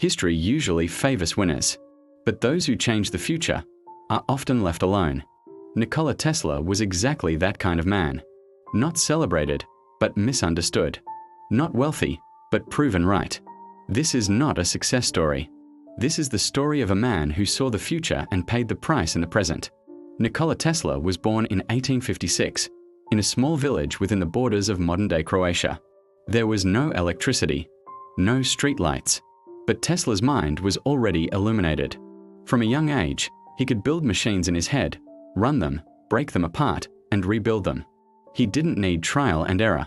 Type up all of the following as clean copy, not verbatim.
History usually favors winners, but those who change the future are often left alone. Nikola Tesla was exactly that kind of man. Not celebrated, but misunderstood. Not wealthy, but proven right. This is not a success story. This is the story of a man who saw the future and paid the price in the present. Nikola Tesla was born in 1856 in a small village within the borders of modern-day Croatia. There was no electricity, no streetlights, but Tesla's mind was already illuminated. From a young age, he could build machines in his head, run them, break them apart, and rebuild them. He didn't need trial and error,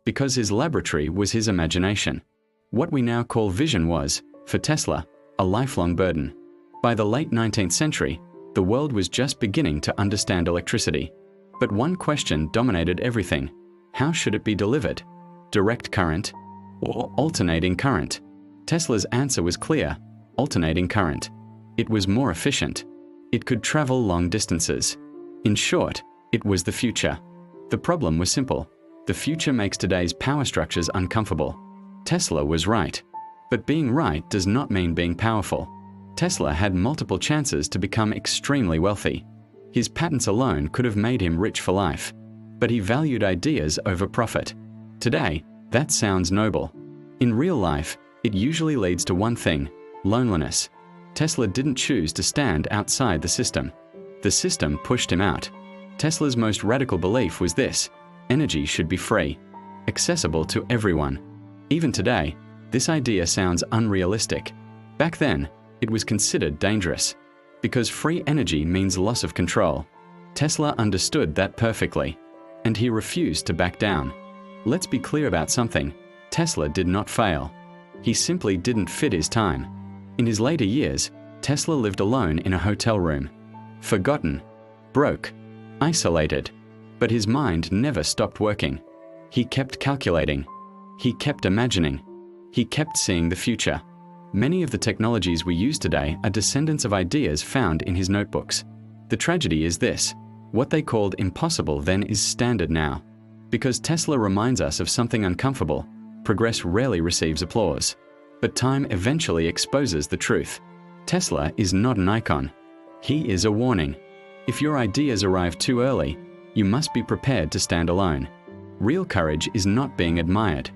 because his laboratory was his imagination. What we now call vision was, for Tesla, a lifelong burden. By the late 19th century, the world was just beginning to understand electricity. But one question dominated everything. How should it be delivered? Direct current or alternating current? Tesla's answer was clear: alternating current. It was more efficient. It could travel long distances. In short, it was the future. The problem was simple. The future makes today's power structures uncomfortable. Tesla was right. But being right does not mean being powerful. Tesla had multiple chances to become extremely wealthy. His patents alone could have made him rich for life. But he valued ideas over profit. Today, that sounds noble. In real life, it usually leads to one thing: loneliness. Tesla didn't choose to stand outside the system. The system pushed him out. Tesla's most radical belief was this: energy should be free, accessible to everyone. Even today, this idea sounds unrealistic. Back then, it was considered dangerous, because free energy means loss of control. Tesla understood that perfectly, and he refused to back down. Let's be clear about something. Tesla did not fail. He simply didn't fit his time. In his later years, Tesla lived alone in a hotel room. Forgotten, broke, isolated. But his mind never stopped working. He kept calculating. He kept imagining. He kept seeing the future. Many of the technologies we use today are descendants of ideas found in his notebooks. The tragedy is this: what they called impossible then is standard now. Because Tesla reminds us of something uncomfortable, progress rarely receives applause. But time eventually exposes the truth. Tesla is not an icon. He is a warning. If your ideas arrive too early, you must be prepared to stand alone. Real courage is not being admired.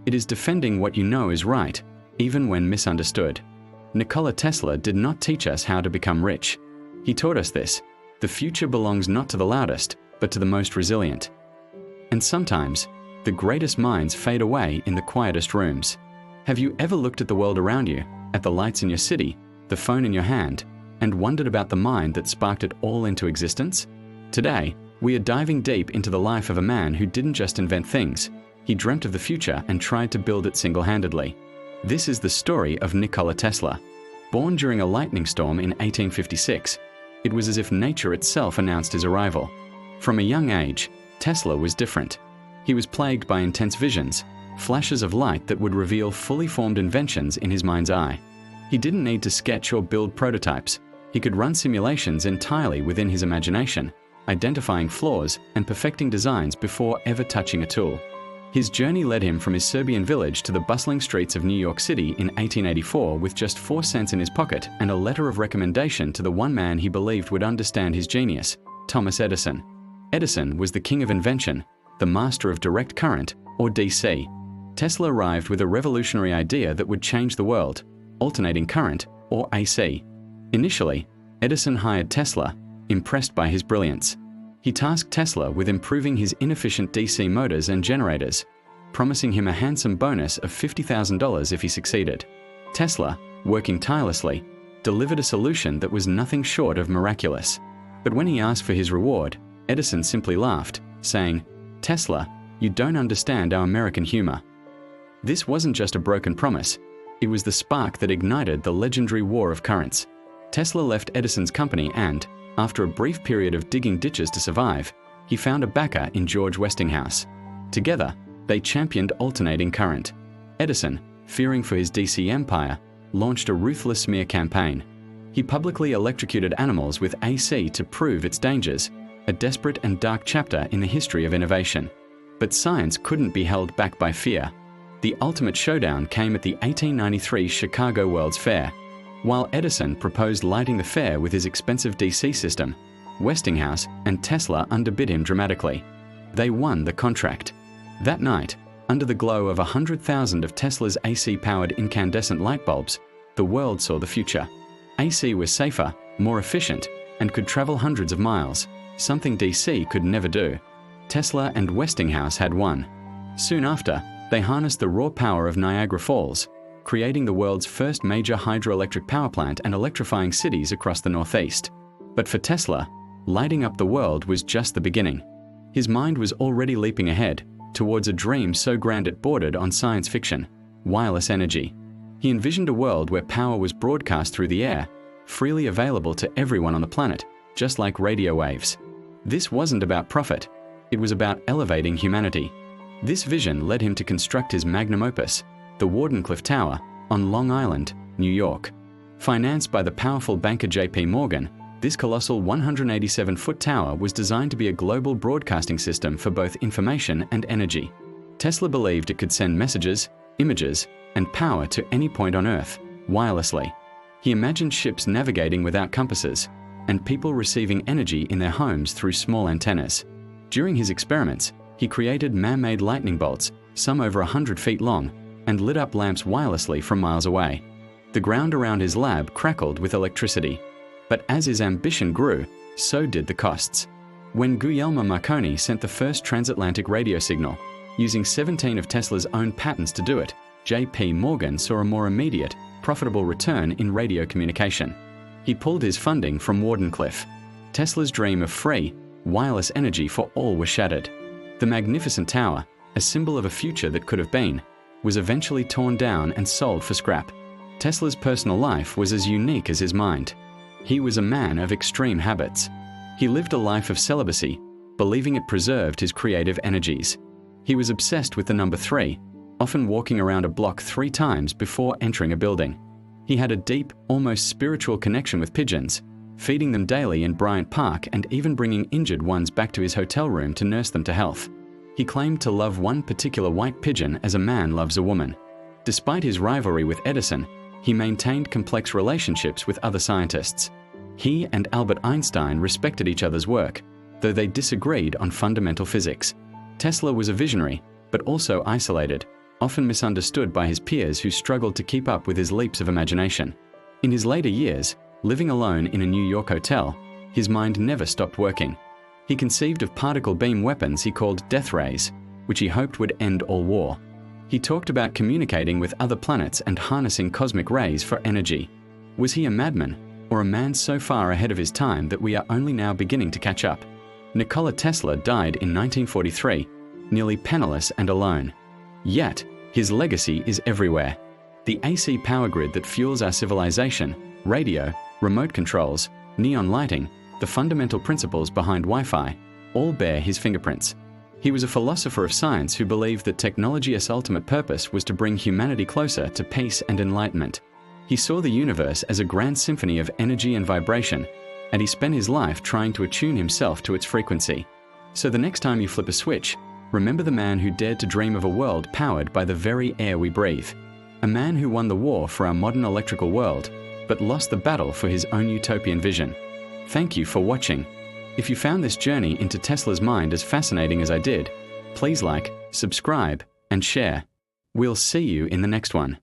It is defending what you know is right, even when misunderstood. Nikola Tesla did not teach us how to become rich. He taught us this: the future belongs not to the loudest, but to the most resilient. And sometimes, the greatest minds fade away in the quietest rooms. Have you ever looked at the world around you, at the lights in your city, the phone in your hand, and wondered about the mind that sparked it all into existence? Today, we are diving deep into the life of a man who didn't just invent things. He dreamt of the future and tried to build it single-handedly. This is the story of Nikola Tesla. Born during a lightning storm in 1856, it was as if nature itself announced his arrival. From a young age, Tesla was different. He was plagued by intense visions, flashes of light that would reveal fully formed inventions in his mind's eye. He didn't need to sketch or build prototypes. He could run simulations entirely within his imagination, identifying flaws and perfecting designs before ever touching a tool. His journey led him from his Serbian village to the bustling streets of New York City in 1884 with just 4 cents in his pocket and a letter of recommendation to the one man he believed would understand his genius, Thomas Edison. Edison was the king of invention, the master of direct current, or DC. Tesla arrived with a revolutionary idea that would change the world: alternating current, or AC. Initially, Edison hired Tesla, impressed by his brilliance. He tasked Tesla with improving his inefficient DC motors and generators, promising him a handsome bonus of $50,000 if he succeeded. Tesla, working tirelessly, delivered a solution that was nothing short of miraculous. But when he asked for his reward, Edison simply laughed, saying, "Tesla, you don't understand our American humor." This wasn't just a broken promise. It was the spark that ignited the legendary war of currents. Tesla left Edison's company and, after a brief period of digging ditches to survive, he found a backer in George Westinghouse. Together, they championed alternating current. Edison, fearing for his DC empire, launched a ruthless smear campaign. He publicly electrocuted animals with AC to prove its dangers, a desperate and dark chapter in the history of innovation. But science couldn't be held back by fear. The ultimate showdown came at the 1893 Chicago World's Fair. While Edison proposed lighting the fair with his expensive DC system, Westinghouse and Tesla underbid him dramatically. They won the contract. That night, under the glow of 100,000 of Tesla's AC-powered incandescent light bulbs, the world saw the future. AC was safer, more efficient, and could travel hundreds of miles, something DC could never do. Tesla and Westinghouse had won. Soon after, they harnessed the raw power of Niagara Falls, creating the world's first major hydroelectric power plant and electrifying cities across the Northeast. But for Tesla, lighting up the world was just the beginning. His mind was already leaping ahead towards a dream so grand it bordered on science fiction: wireless energy. He envisioned a world where power was broadcast through the air, freely available to everyone on the planet, just like radio waves. This wasn't about profit. It was about elevating humanity. This vision led him to construct his magnum opus, the Wardenclyffe Tower, on Long Island, New York. Financed by the powerful banker J.P. Morgan, this colossal 187-foot tower was designed to be a global broadcasting system for both information and energy. Tesla believed it could send messages, images, and power to any point on Earth, wirelessly. He imagined ships navigating without compasses, and people receiving energy in their homes through small antennas. During his experiments, he created man-made lightning bolts, some over 100 feet long, and lit up lamps wirelessly from miles away. The ground around his lab crackled with electricity. But as his ambition grew, so did the costs. When Guglielmo Marconi sent the first transatlantic radio signal, using 17 of Tesla's own patents to do it, J.P. Morgan saw a more immediate, profitable return in radio communication. He pulled his funding from Wardenclyffe. Tesla's dream of free, wireless energy for all was shattered. The magnificent tower, a symbol of a future that could have been, was eventually torn down and sold for scrap. Tesla's personal life was as unique as his mind. He was a man of extreme habits. He lived a life of celibacy, believing it preserved his creative energies. He was obsessed with the number 3, often walking around a block 3 times before entering a building. He had a deep, almost spiritual connection with pigeons, feeding them daily in Bryant Park and even bringing injured ones back to his hotel room to nurse them to health. He claimed to love one particular white pigeon as a man loves a woman. Despite his rivalry with Edison, he maintained complex relationships with other scientists. He and Albert Einstein respected each other's work, though they disagreed on fundamental physics. Tesla was a visionary, but also isolated, often misunderstood by his peers who struggled to keep up with his leaps of imagination. In his later years, living alone in a New York hotel, his mind never stopped working. He conceived of particle beam weapons he called death rays, which he hoped would end all war. He talked about communicating with other planets and harnessing cosmic rays for energy. Was he a madman, or a man so far ahead of his time that we are only now beginning to catch up? Nikola Tesla died in 1943, nearly penniless and alone. Yet, his legacy is everywhere. The AC power grid that fuels our civilization, radio, remote controls, neon lighting, the fundamental principles behind Wi-Fi, all bear his fingerprints. He was a philosopher of science who believed that technology's ultimate purpose was to bring humanity closer to peace and enlightenment. He saw the universe as a grand symphony of energy and vibration, and he spent his life trying to attune himself to its frequency. So the next time you flip a switch, remember the man who dared to dream of a world powered by the very air we breathe. A man who won the war for our modern electrical world, but lost the battle for his own utopian vision. Thank you for watching. If you found this journey into Tesla's mind as fascinating as I did, please like, subscribe, and share. We'll see you in the next one.